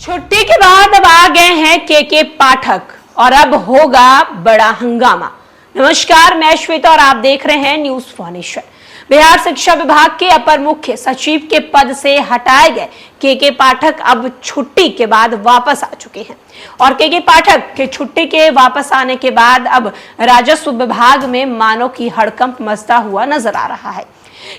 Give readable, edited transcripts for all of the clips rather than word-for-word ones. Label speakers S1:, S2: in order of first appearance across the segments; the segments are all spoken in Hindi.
S1: छुट्टी के बाद अब आ गए हैं के पाठक और अब होगा बड़ा हंगामा। नमस्कार, मैं श्वेता और आप देख रहे हैं न्यूज फॉर नेशन। बिहार शिक्षा विभाग के अपर मुख्य सचिव के पद से हटाए गए के पाठक अब छुट्टी के बाद वापस आ चुके हैं और के पाठक के छुट्टी के वापस आने के बाद अब राजस्व विभाग में मानव की हड़कंप मचता हुआ नजर आ रहा है।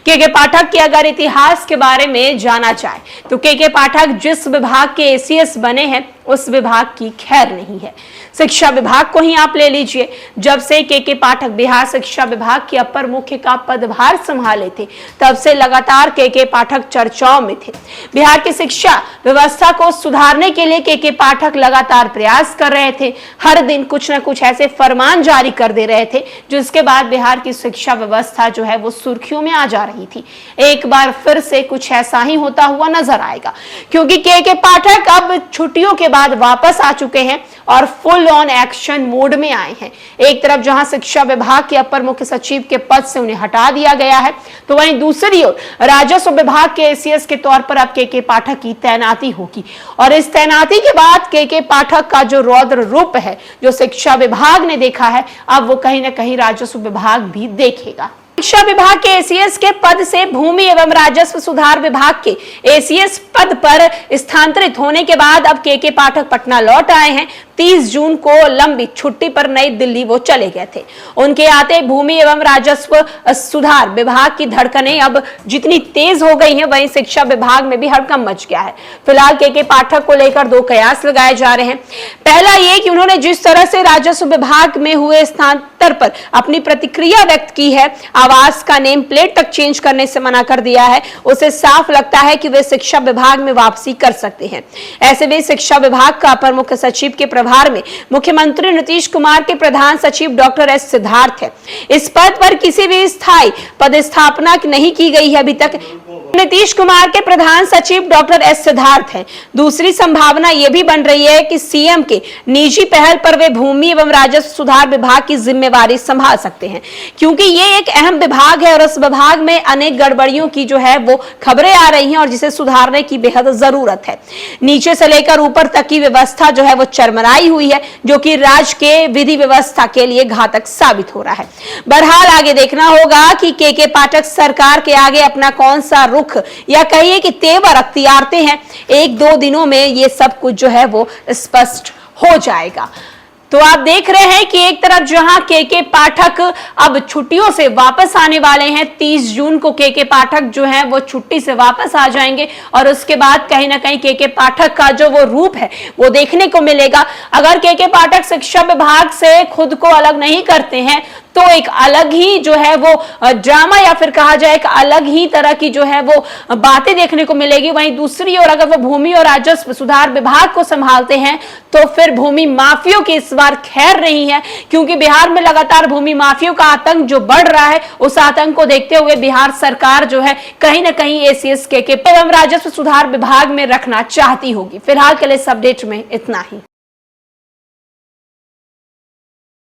S1: के पाठक के अगर इतिहास के बारे में जाना जाए तो के पाठक जिस विभाग के एसीएस बने हैं उस विभाग की खैर नहीं है। शिक्षा विभाग को ही आप ले लीजिए, जब से के पाठक बिहार शिक्षा विभाग के अपर मुख्य का पदभार संभाले थे तब से लगातार के पाठक चर्चाओं में थे। बिहार की शिक्षा व्यवस्था को सुधारने के लिए के पाठक लगातार प्रयास कर रहे थे। हर दिन कुछ न कुछ ऐसे फरमान जारी कर दे रहे थे जिसके बाद बिहार की शिक्षा व्यवस्था जो है वो सुर्खियों में आ जा रही थी। एक बार फिर से कुछ ऐसा ही होता हुआ नजर आएगा, क्योंकि के पाठक अब छुट्टियों के बाद वापस आ चुके हैं और फुल ऑन एक्शन मोड में आए हैं। एक तरफ जहां शिक्षा विभाग के अपर मुख्य सचिव के पद से उन्हें हटा दिया गया है, तो वहीं दूसरी ओर राजस्व विभाग के एसीएस के तौर पर अब के पाठक की तैनाती होगी और इस तैनाती के बाद के पाठक का जो रौद्र रूप है जो शिक्षा विभाग ने देखा है, अब वो कहीं ना कहीं राजस्व विभाग भी देखेगा। शिक्षा विभाग के एसीएस के पद से भूमि एवं राजस्व सुधार विभाग के एसीएस पद पर स्थानांतरित होने के बाद अब के पाठक पटना लौट आए हैं। 30 जून को लंबी छुट्टी पर नई दिल्ली वो चले गए थे। उनके आते भूमि एवं राजस्व सुधार विभाग की धड़कनें अब जितनी तेज हो गई हैं, वहीं शिक्षा विभाग में भी हड़कंप मच गया है। फिलहाल के पाठक को लेकर दो कयास लगाए जा रहे हैं। पहला ये कि उन्होंने जिस तरह से राजस्व विभाग में हुए स्थानांतर पर अपनी प्रतिक्रिया व्यक्त की है, आवास का नेम प्लेट तक चेंज करने से मना कर दिया है, उसे साफ लगता है कि वे शिक्षा विभाग में वापसी कर सकते हैं। ऐसे में शिक्षा विभाग का अपर मुख्य सचिव के प्रभार में मुख्यमंत्री नीतीश कुमार के प्रधान सचिव डॉक्टर एस सिद्धार्थ है। इस पद पर किसी भी स्थायी पदस्थापना नहीं की गई है अभी तक। नीतीश कुमार के प्रधान सचिव डॉक्टर एस सिद्धार्थ हैं। दूसरी संभावना यह भी बन रही है कि सीएम के निजी पहल पर वे भूमि एवं राजस्व सुधार विभाग की जिम्मेवारी संभाल सकते हैं, क्योंकि ये एक अहम विभाग है और उस विभाग में अनेक गड़बड़ियों की जो है वो खबरें आ रही हैं और जिसे सुधारने की बेहद जरूरत है। नीचे से लेकर ऊपर तक की व्यवस्था जो है वो चरमराई हुई है, जो कि राज्य के विधि व्यवस्था के लिए घातक साबित हो रहा है। बहरहाल आगे देखना होगा कि के पाठक सरकार के आगे अपना कौन सा रुख या कहिए कि तेवर अख्तियारते हैं। 1-2 दिनों में ये सब कुछ जो है वो स्पष्ट हो जाएगा। तो आप देख रहे हैं कि एक तरफ जहां के पाठक अब छुट्टियों से वापस आने वाले हैं, 30 जून को के पाठक जो हैं वो छुट्टी से वापस आ जाएंगे और उसके बाद कहीं ना कहीं के पाठक का जो वो रूप है वो देखने को मिलेगा। अगर के पाठक शिक्षा विभाग से खुद को अलग नहीं करते हैं तो एक अलग ही जो है वो ड्रामा या फिर कहा जाए एक अलग ही तरह की जो है वो बातें देखने को मिलेगी। वहीं दूसरी ओर अगर वो भूमि और राजस्व सुधार विभाग को संभालते हैं तो फिर भूमि माफियों की इस बार खैर नहीं है, क्योंकि बिहार में लगातार भूमि माफियों का आतंक जो बढ़ रहा है, उस आतंक को देखते हुए बिहार सरकार जो है कहीं ना कहीं एसीएस के एवं राजस्व सुधार विभाग में रखना चाहती होगी। फिलहाल के लिए इस अपडेट में इतना ही।